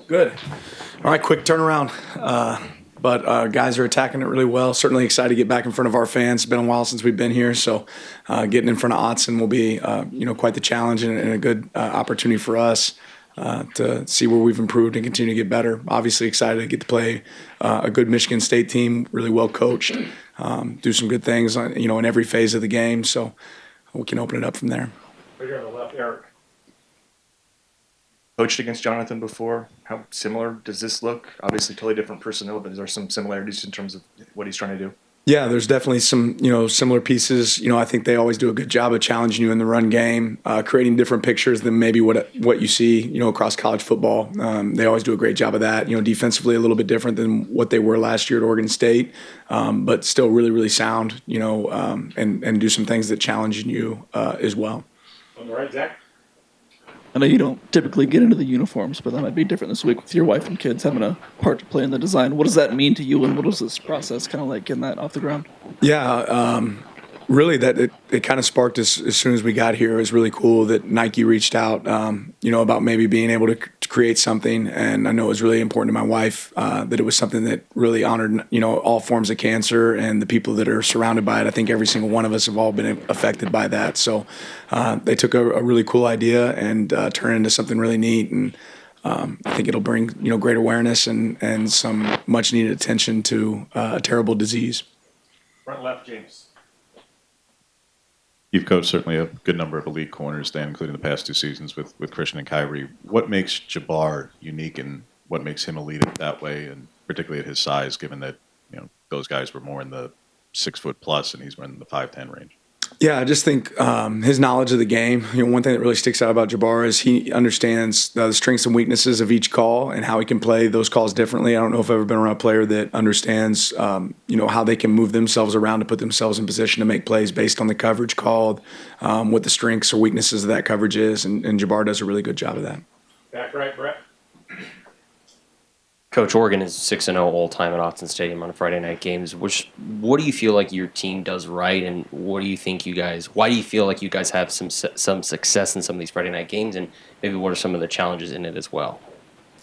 Good. All right, quick turnaround. But guys are attacking it really well. Certainly excited to get back in front of our fans. It's been a while since we've been here, so getting in front of Autzen will be, quite the challenge and a good opportunity for us to see where we've improved and continue to get better. Obviously excited to get to play a good Michigan State team, really well coached, do some good things, in every phase of the game. So we can open it up from there. Right here on the left, Eric. Coached against Jonathan before. How similar does this look? Obviously, totally different personnel, but is there some similarities in terms of what he's trying to do? Yeah, there's definitely some, similar pieces. I think they always do a good job of challenging you in the run game, creating different pictures than maybe what you see, across college football. They always do a great job of that. Defensively a little bit different than what they were last year at Oregon State, but still really, really sound, and do some things that challenge you as well. On the right, Zach. I know you don't typically get into the uniforms, but that might be different this week with your wife and kids having a part to play in the design. What does that mean to you, and what was this process kind of like getting that off the ground? Yeah, really that it kind of sparked as soon as we got here. It was really cool that Nike reached out, about maybe being able to create something. And I know it was really important to my wife that it was something that really honored, all forms of cancer and the people that are surrounded by it. I think every single one of us have all been affected by that. So they took a really cool idea and turned it into something really neat. And I think it'll bring, great awareness and some much needed attention to a terrible disease. Front left, James. You've coached certainly a good number of elite corners, Dan, including the past 2 seasons with Christian and Kyrie. What makes Jabbar unique, and what makes him elite that way, and particularly at his size, given that those guys were more in the 6 foot plus and he's in the 5'10" range? Yeah, I just think his knowledge of the game. One thing that really sticks out about Jabbar is he understands the strengths and weaknesses of each call and how he can play those calls differently. I don't know if I've ever been around a player that understands, how they can move themselves around to put themselves in position to make plays based on the coverage called, what the strengths or weaknesses of that coverage is, and Jabbar does a really good job of that. Back right, Brett. Coach, Oregon is 6-0 all-time at Autzen Stadium on Friday night games. What do you feel like your team does right, and why do you feel like you guys have some success in some of these Friday night games, and maybe what are some of the challenges in it as well?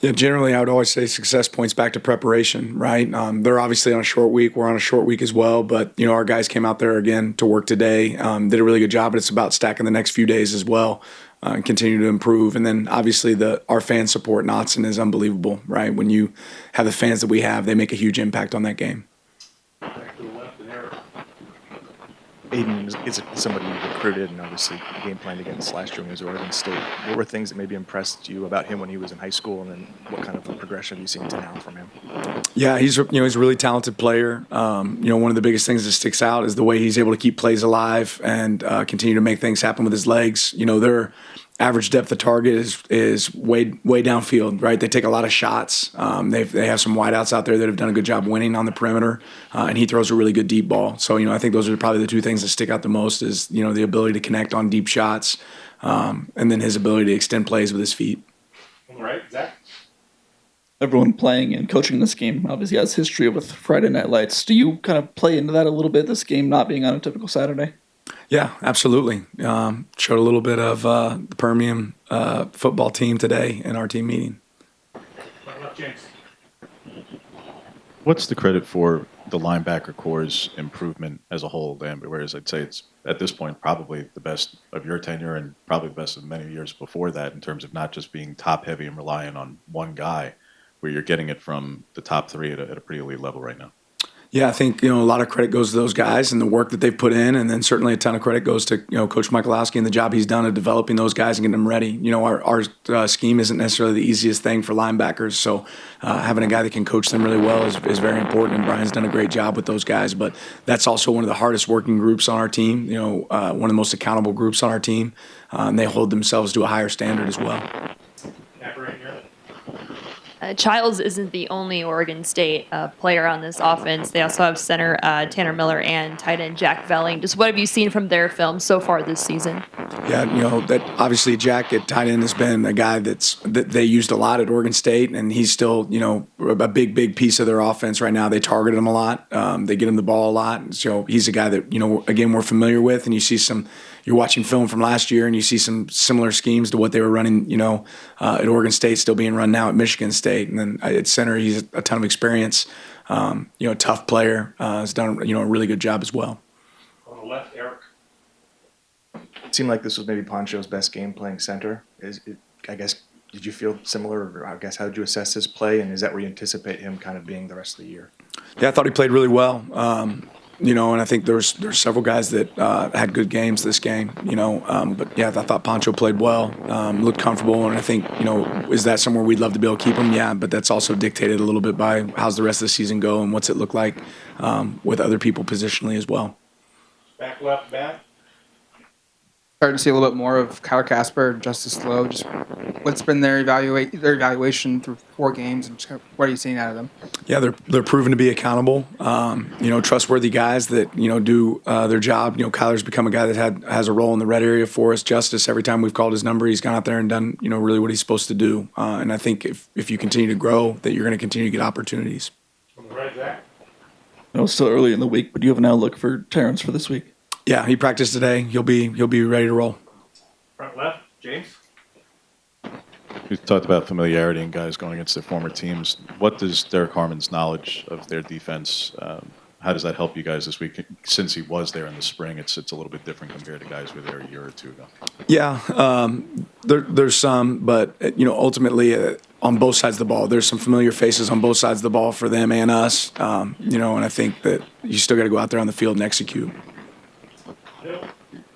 Yeah, generally I would always say success points back to preparation, right? They're obviously on a short week. We're on a short week as well, but our guys came out there again to work today, did a really good job, but it's about stacking the next few days as well. And continue to improve. And then obviously our fan support in Autzen is unbelievable, right? When you have the fans that we have, they make a huge impact on that game. Back to the left, and Eric. Aiden is somebody you recruited and obviously game planned against last year when he was at Oregon State. What were things that maybe impressed you about him when he was in high school, and then what kind of a progression have you seen to now from him? Yeah, he's a really talented player. One of the biggest things that sticks out is the way he's able to keep plays alive and continue to make things happen with his legs. Their average depth of target is way downfield, right? They take a lot of shots. They have some wideouts out there that have done a good job winning on the perimeter, and he throws a really good deep ball. So I think those are probably the 2 things that stick out the most is the ability to connect on deep shots, and then his ability to extend plays with his feet. On the right, Zach. Everyone playing and coaching this game obviously has history with Friday Night Lights. Do you kind of play into that a little bit, this game not being on a typical Saturday? Yeah, absolutely. Showed a little bit of the Permian football team today in our team meeting. Front left, James. What's the credit for the linebacker core's improvement as a whole, Dan? Whereas I'd say it's, at this point, probably the best of your tenure and probably the best of many years before that in terms of not just being top-heavy and relying on one guy, where you're getting it from the top 3 at a pretty elite level right now. Yeah, I think a lot of credit goes to those guys and the work that they've put in, and then certainly a ton of credit goes to Coach Michalowski and the job he's done of developing those guys and getting them ready. Our scheme isn't necessarily the easiest thing for linebackers, so having a guy that can coach them really well is very important. And Brian's done a great job with those guys, but that's also one of the hardest working groups on our team. One of the most accountable groups on our team, and they hold themselves to a higher standard as well. Childs isn't the only Oregon State player on this offense. They also have center Tanner Miller and tight end Jack Velling. Just what have you seen from their film so far this season? Yeah, that obviously Jack at tight end has been a guy that they used a lot at Oregon State, and he's still a big piece of their offense right now. They target him a lot. They get him the ball a lot. So he's a guy that again we're familiar with, and you see some you're watching film from last year and you see some similar schemes to what they were running, at Oregon State, still being run now at Michigan State. And then at center, he's a ton of experience. A tough player, has done a really good job as well. On the left, Eric. It seemed like this was maybe Poncho's best game playing center. I guess, did you feel similar, or I guess how did you assess his play, and is that where you anticipate him kind of being the rest of the year? Yeah, I thought he played really well. And I think there's several guys that had good games this game. But yeah, I thought Poncho played well, looked comfortable, and I think is that somewhere we'd love to be able to keep him? Yeah, but that's also dictated a little bit by how's the rest of the season go and what's it look like with other people positionally as well. Back left, Matt. Starting to see a little bit more of Kyler Casper and Justice Lowe. Just what's been their evaluation through 4 games, and what are you seeing out of them? Yeah, they're proven to be accountable. Trustworthy guys that do their job. Kyler's become a guy that has a role in the red area for us. Justice, every time we've called his number, he's gone out there and done really what he's supposed to do. And I think if you continue to grow, that you're going to continue to get opportunities. On the right, Zach. I know it's still early in the week, but do you have an outlook for Terrance for this week? Yeah, he practiced today. He'll be ready to roll. Front left, James. You talked about familiarity and guys going against their former teams. What does Derek Harmon's knowledge of their defense, how does that help you guys this week? Since he was there in the spring, it's a little bit different compared to guys who were there a year or two ago. Yeah, there's some, but ultimately on both sides of the ball, there's some familiar faces on both sides of the ball for them and us. And I think that you still got to go out there on the field and execute. Middle,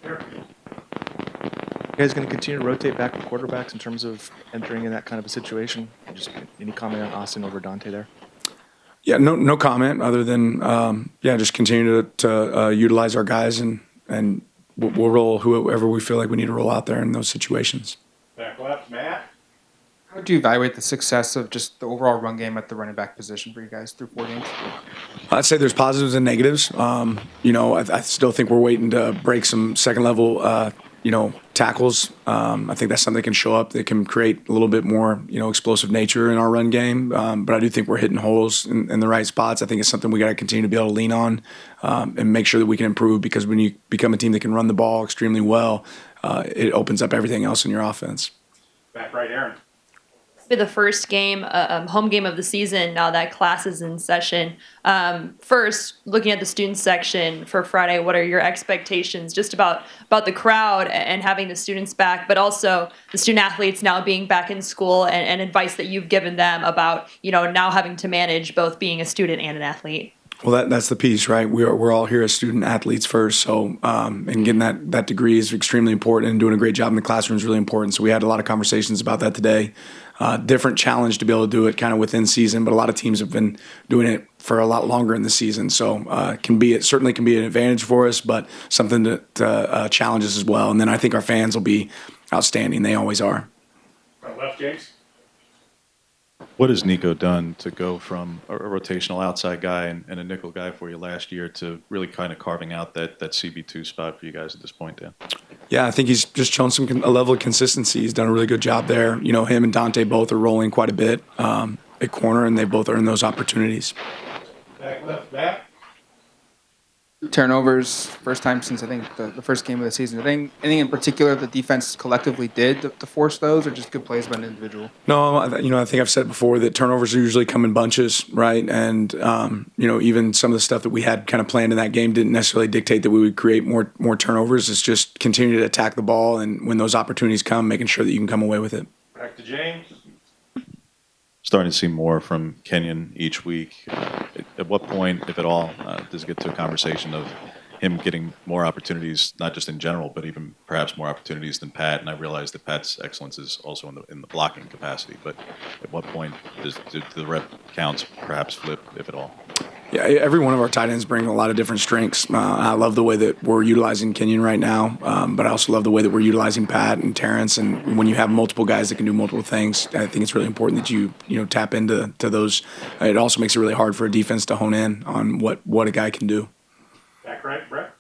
Eric. You guys going to continue to rotate back with quarterbacks in terms of entering in that kind of a situation? Just any comment on Austin over Dante there? Yeah, no comment other than just continue to utilize our guys and we'll roll whoever we feel like we need to roll out there in those situations. Back left, Matt. How do you evaluate the success of just the overall run game at the running back position for you guys through 4 games? I'd say there's positives and negatives. I still think we're waiting to break some second level tackles. I think that's something that can show up that can create a little bit more, explosive nature in our run game. But I do think we're hitting holes in the right spots. I think it's something we got to continue to be able to lean on and make sure that we can improve, because when you become a team that can run the ball extremely well, it opens up everything else in your offense. Back right, Aaron. Be the first game, home game of the season now that class is in session. First, looking at the student section for Friday, what are your expectations just about the crowd and having the students back, but also the student athletes now being back in school, and advice that you've given them about now having to manage both being a student and an athlete? Well, that's the piece, right? We're all here as student athletes first, so and getting that degree is extremely important, and doing a great job in the classroom is really important. So we had a lot of conversations about that today. Different challenge to be able to do it kind of within season, but a lot of teams have been doing it for a lot longer in the season. So it certainly can be an advantage for us, but something to challenge us as well. And then I think our fans will be outstanding. They always are. Front left, James. What has Nico done to go from a rotational outside guy and a nickel guy for you last year to really kind of carving out that CB2 spot for you guys at this point, Dan? Yeah, I think he's just shown a level of consistency. He's done a really good job there. Him and Dante both are rolling quite a bit at corner, and they both earned those opportunities. Back left, Matt. Turnovers, first time since I think the first game of the season. Anything in particular the defense collectively did to force those, or just good plays by an individual? No, I think I've said before that turnovers usually come in bunches, right? And even some of the stuff that we had kind of planned in that game didn't necessarily dictate that we would create more turnovers. It's just continue to attack the ball, and when those opportunities come, making sure that you can come away with it. Back to James. Starting to see more from Kenyon each week. At what point, if at all, does it get to a conversation of him getting more opportunities, not just in general, but even perhaps more opportunities than Pat? And I realize that Pat's excellence is also in the blocking capacity. But at what point do the rep counts perhaps flip, if at all? Yeah, every one of our tight ends bring a lot of different strengths. I love the way that we're utilizing Kenyon right now, but I also love the way that we're utilizing Pat and Terrance. And when you have multiple guys that can do multiple things, I think it's really important that you tap into those. It also makes it really hard for a defense to hone in on what a guy can do. Back right, Brett.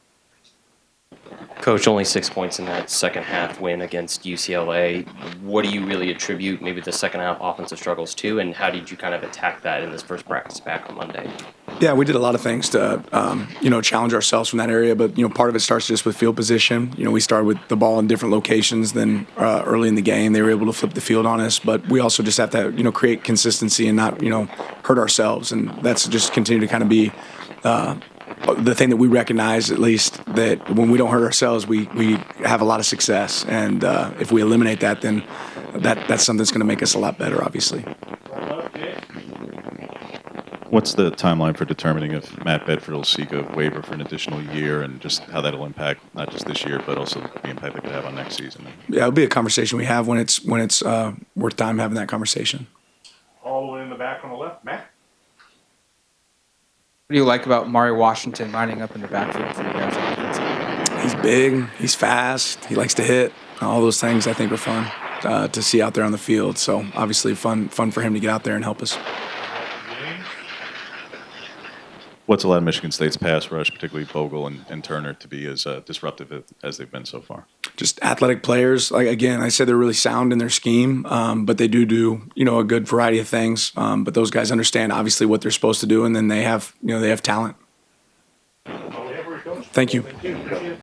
Coach, only 6 points in that second half win against UCLA. What do you really attribute maybe the second half offensive struggles to, and how did you kind of attack that in this first practice back on Monday? Yeah, we did a lot of things to, challenge ourselves from that area. But, part of it starts just with field position. We started with the ball in different locations than early in the game. They were able to flip the field on us. But we also just have to, create consistency and not, hurt ourselves. And that's just continue to kind of be the thing that we recognize, at least, that when we don't hurt ourselves, we have a lot of success. And if we eliminate that, then that's something that's going to make us a lot better, obviously. Left, James. What's the timeline for determining if Matt Bedford will seek a waiver for an additional year, and just how that'll impact not just this year, but also the impact it could have on next season? Yeah, it'll be a conversation we have when it's worth time having that conversation. All the way in the back on the left, Matt. What do you like about Mari Washington lining up in the backfield for you guys on the defense? He's big, he's fast, he likes to hit. All those things I think are fun to see out there on the field. So obviously fun for him to get out there and help us. James. What's allowed Michigan State's pass rush, particularly Bogle and Turner, to be as disruptive as they've been so far? Just athletic players. Like, again, I said they're really sound in their scheme, but they do a good variety of things. But those guys understand obviously what they're supposed to do, and then they have talent. All we have, Coach. Thank you. Thank you. Appreciate it.